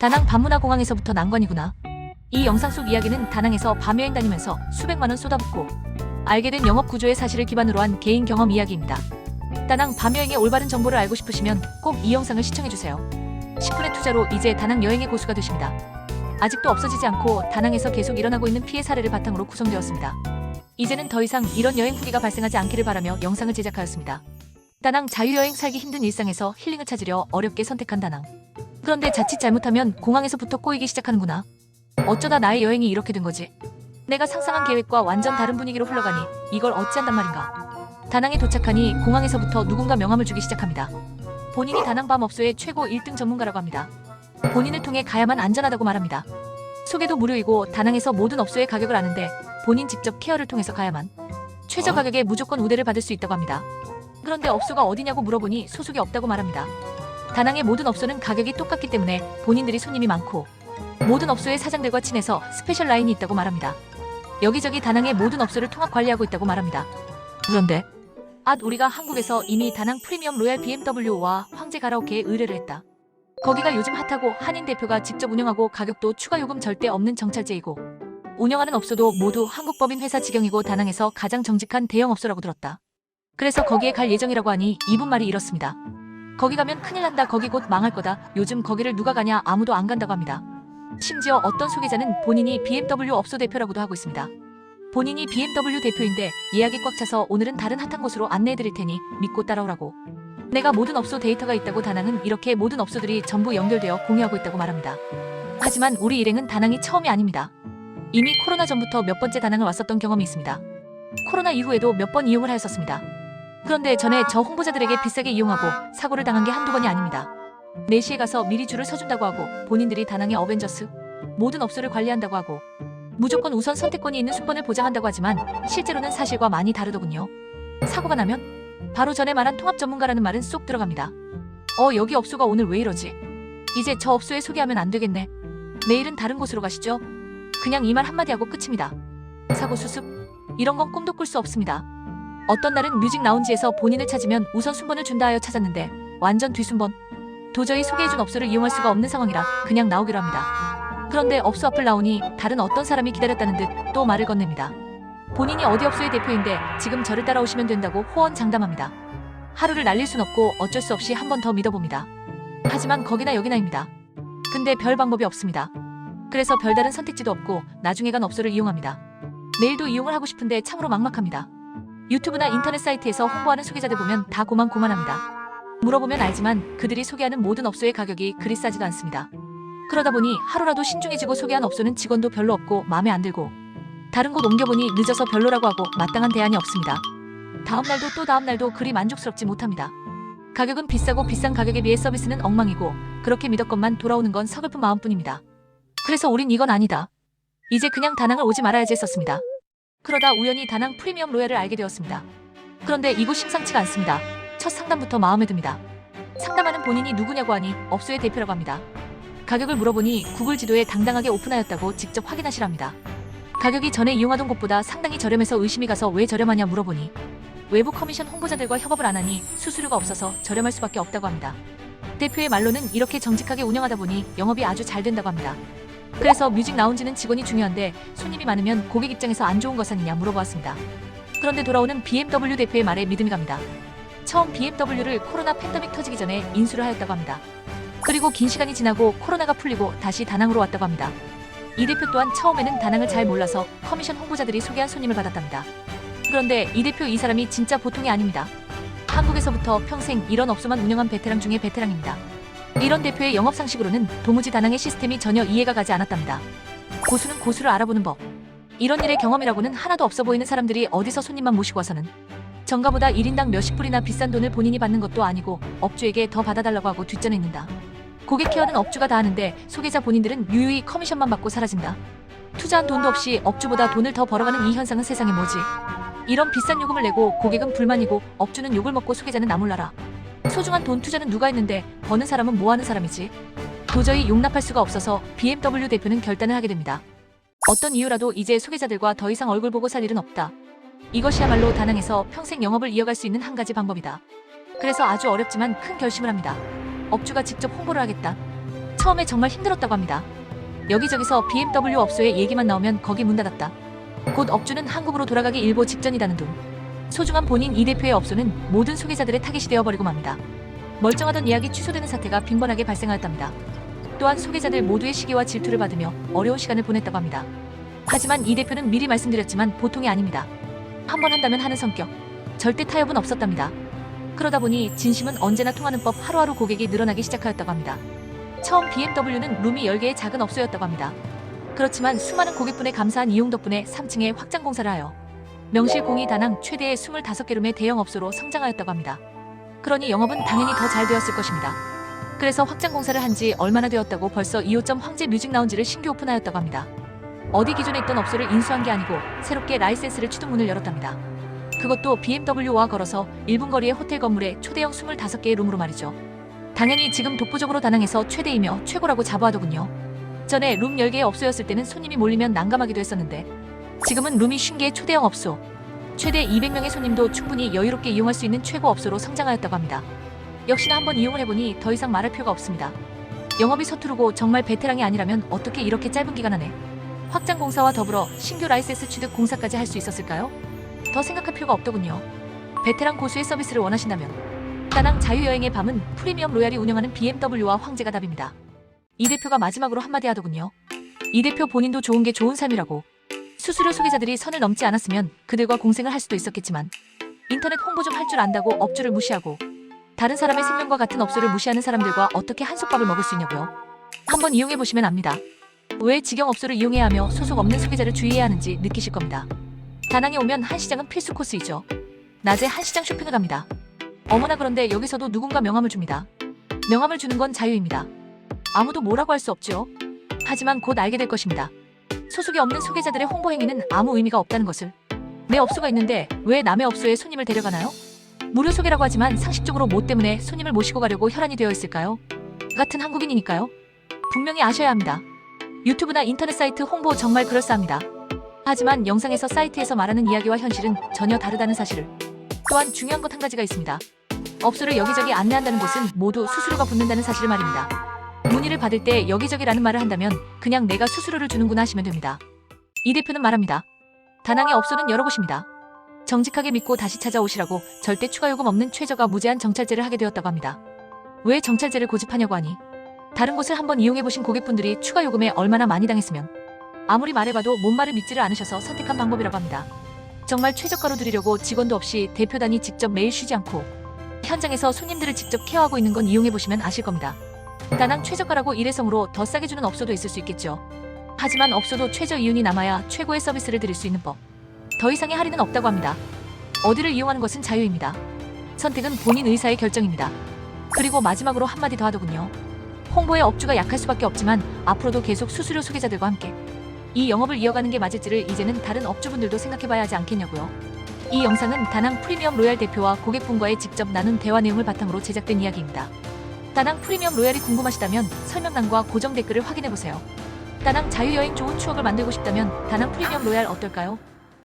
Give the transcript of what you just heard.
다낭 반문화공항에서부터 난관이구나. 이 영상 속 이야기는 다낭에서 밤여행 다니면서 수백만원 쏟아붓고 알게 된 영업 구조의 사실을 기반으로 한 개인 경험 이야기입니다. 다낭 밤여행의 올바른 정보를 알고 싶으시면 꼭 이 영상을 시청해주세요. 10분의 투자로 이제 다낭 여행의 고수가 되십니다. 아직도 없어지지 않고 다낭에서 계속 일어나고 있는 피해 사례를 바탕으로 구성되었습니다. 이제는 더 이상 이런 여행 후기가 발생하지 않기를 바라며 영상을 제작하였습니다. 다낭 자유여행 살기 힘든 일상에서 힐링을 찾으려 어렵게 선택한 다낭. 그런데 자칫 잘못하면 공항에서부터 꼬이기 시작하는구나. 어쩌다 나의 여행이 이렇게 된 거지? 내가 상상한 계획과 완전 다른 분위기로 흘러가니 이걸 어찌한단 말인가. 다낭에 도착하니 공항에서부터 누군가 명함을 주기 시작합니다. 본인이 다낭 밤 업소의 최고 1등 전문가라고 합니다. 본인을 통해 가야만 안전하다고 말합니다. 소개도 무료이고 다낭에서 모든 업소의 가격을 아는데 본인 직접 케어를 통해서 가야만 최저 가격에 무조건 우대를 받을 수 있다고 합니다. 그런데 업소가 어디냐고 물어보니 소속이 없다고 말합니다. 다낭의 모든 업소는 가격이 똑같기 때문에 본인들이 손님이 많고 모든 업소의 사장들과 친해서 스페셜 라인이 있다고 말합니다. 여기저기 다낭의 모든 업소를 통합 관리하고 있다고 말합니다. 그런데 우리가 한국에서 이미 다낭 프리미엄 로얄 BMW와 황제 가라오케에 의뢰를 했다. 거기가 요즘 핫하고 한인 대표가 직접 운영하고 가격도 추가 요금 절대 없는 정찰제이고 운영하는 업소도 모두 한국 법인 회사 직영이고 다낭에서 가장 정직한 대형 업소라고 들었다. 그래서 거기에 갈 예정이라고 하니 이분 말이 이렇습니다. 거기 가면 큰일 난다. 거기 곧 망할 거다. 요즘 거기를 누가 가냐. 아무도 안 간다고 합니다. 심지어 어떤 소개자는 본인이 BMW 업소 대표라고도 하고 있습니다. 본인이 BMW 대표인데 예약이 꽉 차서 오늘은 다른 핫한 곳으로 안내해드릴 테니 믿고 따라오라고. 내가 모든 업소 데이터가 있다고. 다낭은 이렇게 모든 업소들이 전부 연결되어 공유하고 있다고 말합니다. 하지만 우리 일행은 다낭이 처음이 아닙니다. 이미 코로나 전부터 몇 번째 다낭을 왔었던 경험이 있습니다. 코로나 이후에도 몇 번 이용을 하였었습니다. 그런데 전에 저 홍보자들에게 비싸게 이용하고 사고를 당한 게 한두 번이 아닙니다. 4시에 가서 미리 줄을 서준다고 하고 본인들이 다낭의 어벤져스 모든 업소를 관리한다고 하고 무조건 우선 선택권이 있는 순번을 보장한다고 하지만 실제로는 사실과 많이 다르더군요. 사고가 나면 바로 전에 말한 통합 전문가라는 말은 쏙 들어갑니다. 여기 업소가 오늘 왜 이러지? 이제 저 업소에 소개하면 안 되겠네. 내일은 다른 곳으로 가시죠. 그냥 이 말 한마디 하고 끝입니다. 사고 수습? 이런 건 꿈도 꿀 수 없습니다. 어떤 날은 뮤직 라운지에서 본인을 찾으면 우선 순번을 준다 하여 찾았는데 완전 뒷순번. 도저히 소개해준 업소를 이용할 수가 없는 상황이라 그냥 나오기로 합니다. 그런데 업소 앞을 나오니 다른 어떤 사람이 기다렸다는 듯 또 말을 건넵니다. 본인이 어디 업소의 대표인데 지금 저를 따라오시면 된다고 호언장담합니다. 하루를 날릴 순 없고 어쩔 수 없이 한 번 더 믿어봅니다. 하지만 거기나 여기나입니다. 근데 별 방법이 없습니다. 그래서 별다른 선택지도 없고 나중에 간 업소를 이용합니다. 내일도 이용을 하고 싶은데 참으로 막막합니다. 유튜브나 인터넷 사이트에서 홍보하는 소개자들 보면 다 고만고만합니다. 물어보면 알지만 그들이 소개하는 모든 업소의 가격이 그리 싸지도 않습니다. 그러다 보니 하루라도 신중해지고 소개한 업소는 직원도 별로 없고 마음에 안 들고 다른 곳 옮겨보니 늦어서 별로라고 하고 마땅한 대안이 없습니다. 다음날도 또 다음날도 그리 만족스럽지 못합니다. 가격은 비싸고 비싼 가격에 비해 서비스는 엉망이고 그렇게 믿었건만 돌아오는 건 서글픈 마음뿐입니다. 그래서 우린 이건 아니다. 이제 그냥 다낭을 오지 말아야지 했었습니다. 그러다 우연히 다낭 프리미엄 로얄을 알게 되었습니다. 그런데 이곳 심상치가 않습니다. 첫 상담부터 마음에 듭니다. 상담하는 본인이 누구냐고 하니 업소의 대표라고 합니다. 가격을 물어보니 구글 지도에 당당하게 오픈하였다고 직접 확인하시랍니다. 가격이 전에 이용하던 곳보다 상당히 저렴해서 의심이 가서 왜 저렴하냐 물어보니 외부 커미션 홍보자들과 협업을 안 하니 수수료가 없어서 저렴할 수밖에 없다고 합니다. 대표의 말로는 이렇게 정직하게 운영하다 보니 영업이 아주 잘 된다고 합니다. 그래서 뮤직 라운지는 직원이 중요한데 손님이 많으면 고객 입장에서 안 좋은 것 아니냐 물어보았습니다. 그런데 돌아오는 BMW 대표의 말에 믿음이 갑니다. 처음 BMW를 코로나 팬데믹 터지기 전에 인수를 하였다고 합니다. 그리고 긴 시간이 지나고 코로나가 풀리고 다시 다낭으로 왔다고 합니다. 이 대표 또한 처음에는 다낭을 잘 몰라서 커미션 홍보자들이 소개한 손님을 받았답니다. 그런데 이 대표 이 사람이 진짜 보통이 아닙니다. 한국에서부터 평생 이런 업소만 운영한 베테랑 중에 베테랑입니다. 이런 대표의 영업 상식으로는 도무지 다낭의 시스템이 전혀 이해가 가지 않았답니다. 고수는 고수를 알아보는 법. 이런 일의 경험이라고는 하나도 없어 보이는 사람들이 어디서 손님만 모시고 와서는 정가보다 1인당 몇십 불이나 비싼 돈을 본인이 받는 것도 아니고 업주에게 더 받아달라고 하고 뒷전에 있는다. 고객 케어는 업주가 다 하는데 소개자 본인들은 유유히 커미션만 받고 사라진다. 투자한 돈도 없이 업주보다 돈을 더 벌어가는 이 현상은 세상에 뭐지? 이런 비싼 요금을 내고 고객은 불만이고 업주는 욕을 먹고 소개자는 나몰라라. 소중한 돈 투자는 누가 했는데 버는 사람은 뭐 하는 사람이지? 도저히 용납할 수가 없어서 BMW 대표는 결단을 하게 됩니다. 어떤 이유라도 이제 소개자들과 더 이상 얼굴 보고 살 일은 없다. 이것이야말로 다낭에서 평생 영업을 이어갈 수 있는 한 가지 방법이다. 그래서 아주 어렵지만 큰 결심을 합니다. 업주가 직접 홍보를 하겠다. 처음에 정말 힘들었다고 합니다. 여기저기서 BMW 업소의 얘기만 나오면 거기 문 닫았다. 곧 업주는 한국으로 돌아가기 일보 직전이다는 둥. 소중한 본인 이 대표의 업소는 모든 소개자들의 타깃이 되어버리고 맙니다. 멀쩡하던 예약이 취소되는 사태가 빈번하게 발생하였답니다. 또한 소개자들 모두의 시기와 질투를 받으며 어려운 시간을 보냈다고 합니다. 하지만 이 대표는 미리 말씀드렸지만 보통이 아닙니다. 한 번 한다면 하는 성격, 절대 타협은 없었답니다. 그러다 보니 진심은 언제나 통하는 법 하루하루 고객이 늘어나기 시작하였다고 합니다. 처음 BMW는 룸이 10개의 작은 업소였다고 합니다. 그렇지만 수많은 고객분의 감사한 이용 덕분에 3층에 확장 공사를 하여 명실 공히 다낭 최대의 25개 룸의 대형 업소로 성장하였다고 합니다. 그러니 영업은 당연히 더 잘 되었을 것입니다. 그래서 확장 공사를 한 지 얼마나 되었다고 벌써 2호점 황제 뮤직 라운지를 신규 오픈하였다고 합니다. 어디 기존에 있던 업소를 인수한 게 아니고 새롭게 라이센스를 취득 문을 열었답니다. 그것도 BMW와 걸어서 1분 거리의 호텔 건물에 초대형 25개의 룸으로 말이죠. 당연히 지금 독보적으로 다낭에서 최대이며 최고라고 자부하더군요. 전에 룸 10개의 업소였을 때는 손님이 몰리면 난감하기도 했었는데 지금은 룸이 50개의 초대형 업소, 최대 200명의 손님도 충분히 여유롭게 이용할 수 있는 최고 업소로 성장하였다고 합니다. 역시나 한번 이용을 해보니 더 이상 말할 필요가 없습니다. 영업이 서투르고 정말 베테랑이 아니라면 어떻게 이렇게 짧은 기간 안에 확장 공사와 더불어 신규 라이센스 취득 공사까지 할 수 있었을까요? 더 생각할 필요가 없더군요. 베테랑 고수의 서비스를 원하신다면 다낭 자유여행의 밤은 프리미엄 로얄이 운영하는 BMW와 황제가 답입니다. 이 대표가 마지막으로 한마디 하더군요. 이 대표 본인도 좋은 게 좋은 삶이라고. 수수료 소개자들이 선을 넘지 않았으면 그들과 공생을 할 수도 있었겠지만 인터넷 홍보 좀 할 줄 안다고 업주를 무시하고 다른 사람의 생명과 같은 업소를 무시하는 사람들과 어떻게 한솥밥을 먹을 수 있냐고요. 한번 이용해보시면 압니다. 왜 직영 업소를 이용해야 하며 소속 없는 소개자를 주의해야 하는지 느끼실 겁니다. 다낭에 오면 한시장은 필수 코스이죠. 낮에 한시장 쇼핑을 갑니다. 어머나 그런데 여기서도 누군가 명함을 줍니다. 명함을 주는 건 자유입니다. 아무도 뭐라고 할 수 없죠. 하지만 곧 알게 될 것입니다. 소속이 없는 소개자들의 홍보 행위는 아무 의미가 없다는 것을. 내 업소가 있는데 왜 남의 업소에 손님을 데려가나요? 무료 소개라고 하지만 상식적으로 뭐 때문에 손님을 모시고 가려고 혈안이 되어 있을까요? 같은 한국인이니까요. 분명히 아셔야 합니다. 유튜브나 인터넷 사이트 홍보 정말 그럴싸합니다. 하지만 영상에서 사이트에서 말하는 이야기와 현실은 전혀 다르다는 사실을. 또한 중요한 것 한 가지가 있습니다. 업소를 여기저기 안내한다는 곳은 모두 수수료가 붙는다는 사실을 말입니다. 문의를 받을 때 여기저기라는 말을 한다면 그냥 내가 수수료를 주는구나 하시면 됩니다. 이 대표는 말합니다. 다낭의 업소는 여러 곳입니다. 정직하게 믿고 다시 찾아오시라고 절대 추가 요금 없는 최저가 무제한 정찰제를 하게 되었다고 합니다. 왜 정찰제를 고집하냐고 하니 다른 곳을 한번 이용해보신 고객분들이 추가 요금에 얼마나 많이 당했으면 아무리 말해봐도 뭔 말을 믿지를 않으셔서 선택한 방법이라고 합니다. 정말 최저가로 드리려고 직원도 없이 대표단이 직접 매일 쉬지 않고 현장에서 손님들을 직접 케어하고 있는 건 이용해보시면 아실 겁니다. 다낭 최저가라고 일회성으로 더 싸게 주는 업소도 있을 수 있겠죠. 하지만 업소도 최저 이윤이 남아야 최고의 서비스를 드릴 수 있는 법. 더 이상의 할인은 없다고 합니다. 어디를 이용하는 것은 자유입니다. 선택은 본인 의사의 결정입니다. 그리고 마지막으로 한마디 더 하더군요. 홍보의 업주가 약할 수밖에 없지만 앞으로도 계속 수수료 소개자들과 함께 이 영업을 이어가는 게 맞을지를 이제는 다른 업주분들도 생각해봐야 하지 않겠냐고요. 이 영상은 다낭 프리미엄 로얄 대표와 고객분과의 직접 나눈 대화 내용을 바탕으로 제작된 이야기입니다. 다낭 프리미엄 로얄이 궁금하시다면 설명란과 고정 댓글을 확인해보세요. 다낭 자유여행 좋은 추억을 만들고 싶다면 다낭 프리미엄 로얄 어떨까요?